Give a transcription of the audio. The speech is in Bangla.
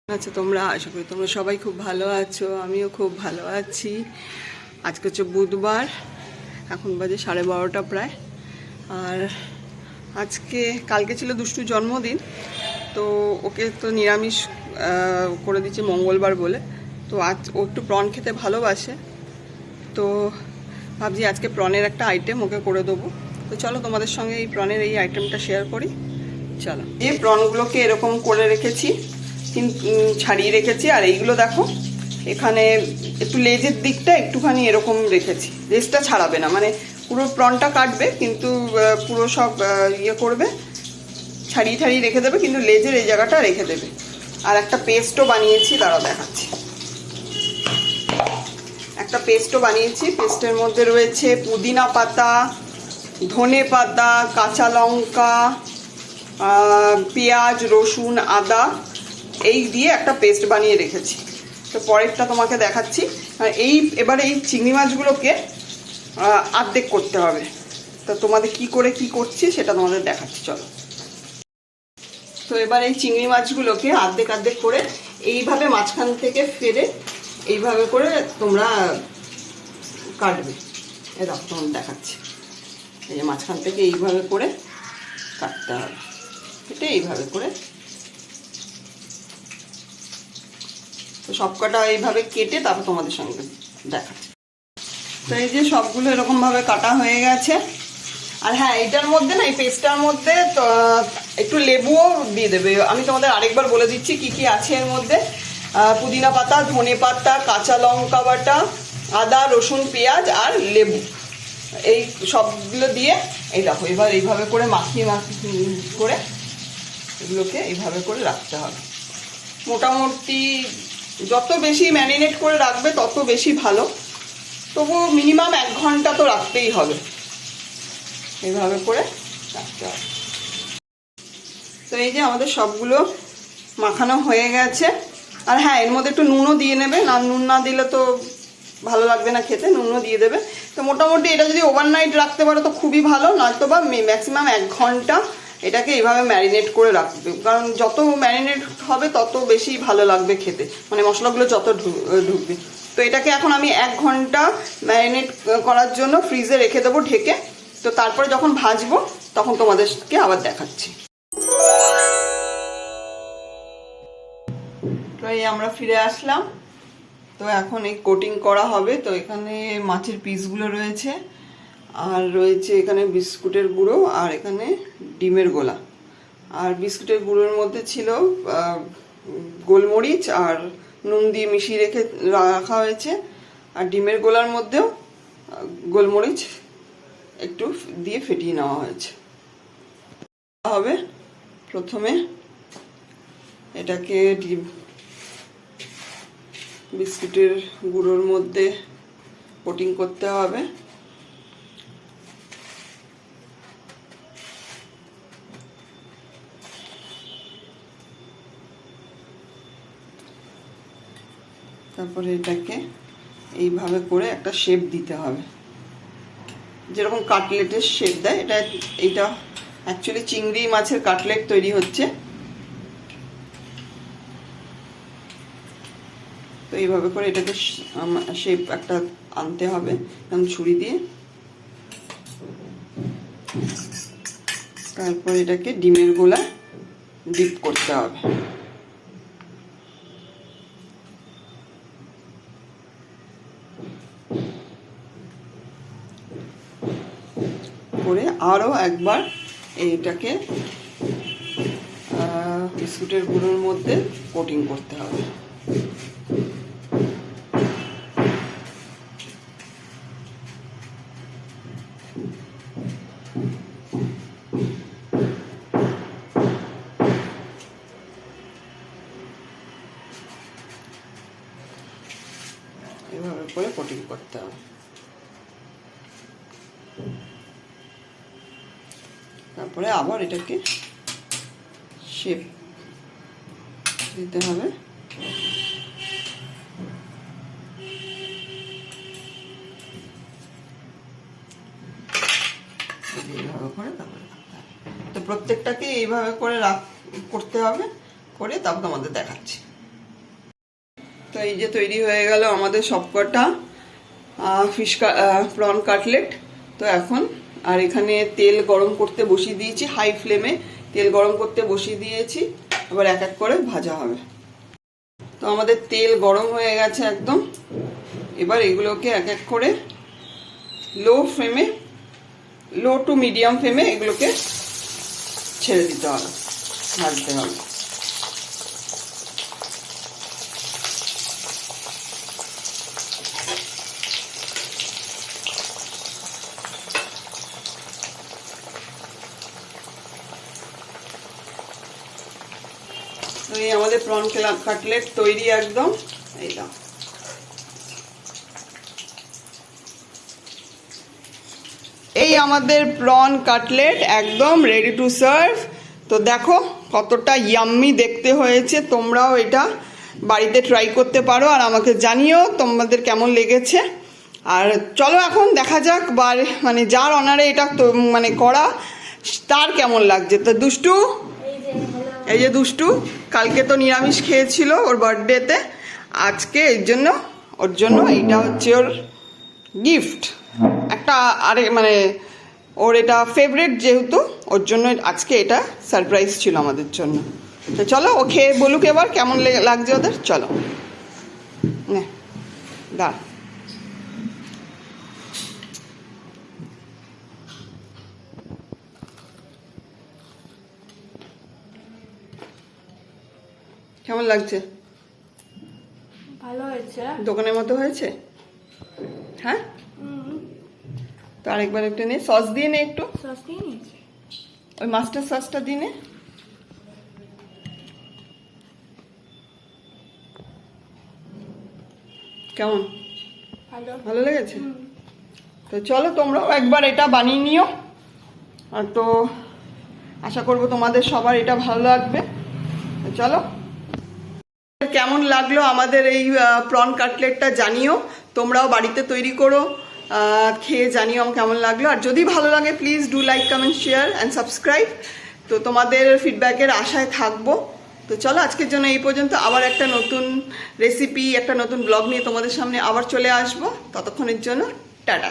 আচ্ছা, তোমরা আশা করি তোমরা সবাই খুব ভালো আছো। আমিও খুব ভালো আছি। আজকে হচ্ছে বুধবার, এখন বাজে 12:30 প্রায়। আর কালকে ছিল দুষ্টুর জন্মদিন, তো ওকে তো নিরামিষ করে দিচ্ছে মঙ্গলবার বলে। তো আজ ও একটু প্রন খেতে ভালোবাসে, তো ভাবছি আজকে প্রনের একটা আইটেম ওকে করে দেবো। তো চলো তোমাদের সঙ্গে এই প্রনের এই আইটেমটা শেয়ার করি। চলো, এই প্রনগুলোকে এরকম করে রেখেছি, ছাড়িয়ে রেখেছি। আর এইগুলো দেখো, এখানে একটু লেজের দিকটা একটুখানি এরকম রেখেছি। লেজটা ছাড়াবে না, মানে পুরো প্রনটা কাটবে কিন্তু পুরো সব করবে, ছাড়িয়ে ছাড়িয়ে রেখে দেবে, কিন্তু লেজের এই জায়গাটা রেখে দেবে। আর একটা পেস্টও বানিয়েছি, দাঁড়াও দেখাচ্ছি। একটা পেস্টও বানিয়েছি। পেস্টের মধ্যে রয়েছে পুদিনা পাতা, ধনে পাতা, কাঁচা লঙ্কা, পেঁয়াজ, রসুন, আদা, এই দিয়ে একটা পেস্ট বানিয়ে রেখেছি। তো পরেরটা তোমাকে দেখাচ্ছি। এবারে এই চিংড়ি মাছগুলোকে আর্ধেক করতে হবে। তো তোমাদের কি করছি সেটা তোমাদের দেখাচ্ছি, চলো। তো এবার এই চিংড়ি মাছগুলোকে আর্ধেক আর্ধেক করে এইভাবে মাঝখান থেকে ফেলে এইভাবে করে তোমরা কাটবে। এরকম তোমাদের দেখাচ্ছি। এই যে মাঝখান থেকে এইভাবে করে কাটতে হবে, এটা এইভাবে করে। তো সবকটা এইভাবে কেটে তারপর তোমাদের সঙ্গে দেখাচ্ছি। তো এই যে সবগুলো এরকমভাবে কাটা হয়ে গেছে। আর হ্যাঁ, এইটার মধ্যে না, এই পেস্টটার মধ্যে একটু লেবুও দিয়ে দেবে। আমি তোমাদের আরেকবার বলে দিচ্ছি কি কি আছে এর মধ্যে। পুদিনা পাতা, ধনে পাতা, কাঁচা লঙ্কা বাটা, আদা, রসুন, পেঁয়াজ আর লেবু, এই সবগুলো দিয়ে এই দেখো এবার এইভাবে করে মাখিয়ে করে এগুলোকে এইভাবে করে রাখতে হবে। মোটামুটি যত বেশি ম্যারিনেট করে রাখবে তত বেশি ভালো, তবু মিনিমাম 1 ঘন্টা তো রাখতেই হবে। এইভাবে করে রাখতে হবে। তো এই যে আমাদের সবগুলো মাখানো হয়ে গেছে। আর হ্যাঁ, এর মধ্যে একটু নুনও দিয়ে নেবে, না নুন না দিলে তো ভালো লাগবে না খেতে, নুনও দিয়ে দেবে। তো মোটামুটি এটা যদি ওভারনাইট রাখতে পারো তো খুবই ভালো, নয়তো বা ম্যাক্সিমাম 1 ঘন্টা এটাকে এইভাবে ম্যারিনেট করে রাখবে। কারণ যত ম্যারিনেট হবে তত বেশি ভালো লাগবে খেতে, মানে মশলাগুলো যত ঢুকবে। তো এটাকে এখন আমি 1 ঘন্টা ম্যারিনেট করার জন্য ফ্রিজে রেখে দেবো ঢেকে। তো তারপরে যখন ভাজবো তখন তোমাদেরকে আবার দেখাচ্ছি। তো এই আমরা ফিরে আসলাম। তো এখন এই কোটিং করা হবে। তো এখানে মাছের পিসগুলো রয়েছে, আর রয়েছে এখানে বিস্কুটের গুঁড়ো, আর এখানে ডিমের গোলা। আর বিস্কুটের গুঁড়োর মধ্যে ছিল গোলমরিচ আর নুন দিয়ে মিশিয়ে রাখা হয়েছে। আর ডিমের গোলার মধ্যেও গোলমরিচ একটু দিয়ে ফেটিয়ে নেওয়া হয়েছে। হবে প্রথমে এটাকে বিস্কুটের গুঁড়োর মধ্যে কোটিং করতে হবে। তারপরে এটাকে এইভাবে করে একটা শেপ দিতে হবে, যেরকম কাটলেটের শেপ দেয়। এইটা অ্যাকচুয়ালি চিংড়ি মাছের কাটলেট তৈরি হচ্ছে। তো এইভাবে করে এটাকে শেপ একটা আনতে হবে ছুরি দিয়ে। তারপর এটাকে ডিমের গোলা ডিপ করতে হবে। করে আরও একবার এইটাকে বিস্কুটের গুঁড়োর মধ্যে কোটিং করতে হবে। এভাবে করে কোটিং করতে হবে। তারপরে আবার এটাকে শেপ দিতে হবে। এইভাবে করে তারপরে তো প্রত্যেকটাকে এইভাবে করে করতে হবে, করে তারপর তোমাদের দেখাচ্ছি। তো এই যে তৈরি হয়ে গেল আমাদের সবকটা প্রন কাটলেট। তো এখন আর এখানে তেল গরম করতে বসিয়ে দিয়েছি, হাই ফ্লেমে তেল গরম করতে বসিয়ে দিয়েছি, এবার এক এক করে ভাজা হবে। তো আমাদের তেল গরম হয়ে গেছে একদম, এবার এগুলোকে এক এক করে লো টু মিডিয়াম ফ্লেমে এগুলোকে ছেড়ে দিতে হবে, ভাজতে হবে। এই আমাদের প্রন কাটলেট তৈরি একদম। এই দাও, এই আমাদের প্রন কাটলেট একদম রেডি টু সার্ভ। তো দেখো কতটা ইয়াম্মি দেখতে হয়েছে, তোমরাও এটা বাড়িতে ট্রাই করতে পারো আর আমাকে জানিও তোমাদের কেমন লেগেছে। আর চলো এখন দেখা যাক মানে যার অনারে এটা মানে করা তার কেমন লাগছে। তো দুষ্টু, এই যে দুষ্টু কালকে তো নিরামিষ খেয়েছিল ওর বার্থডেতে, আজকে ওর জন্য এইটা হচ্ছে ওর গিফট একটা, আরে মানে ওর এটা ফেভারিট যেহেতু, ওর জন্য আজকে এটা সারপ্রাইজ ছিল আমাদের জন্য। তো চলো ও খেয়ে বলুক এবার কেমন লাগছে ওদের। চলো দা, কেমন লাগছে? ভালো হয়েছে, দোকানের মতো হয়েছে। হ্যাঁ, তো আরেকবার একটা নে, সস দিয়ে নে, একটু সস দিয়ে নিয়েছি, ওই মাস্টার সসটা দিয়ে নে। কেমন, ভালো লেগেছে? তো চলো তোমরাও একবার এটা বানিয়ে নিও, আর তো আশা করবো তোমাদের সবার এটা ভালো লাগবে। চলো, কেমন লাগলো আমাদের এই প্রন কাটলেটটা জানিও, তোমরাও বাড়িতে তৈরি করো, খেয়ে জানিও আমার কেমন লাগলো। আর যদি ভালো লাগে please do like, comment, share and subscribe. তো তোমাদের ফিডব্যাকের আশায় থাকবো। তো চলো আজকের জন্য এই পর্যন্ত, আবার একটা নতুন রেসিপি, একটা নতুন ব্লগ নিয়ে তোমাদের সামনে আবার চলে আসবো। ততক্ষণের জন্য টাটা।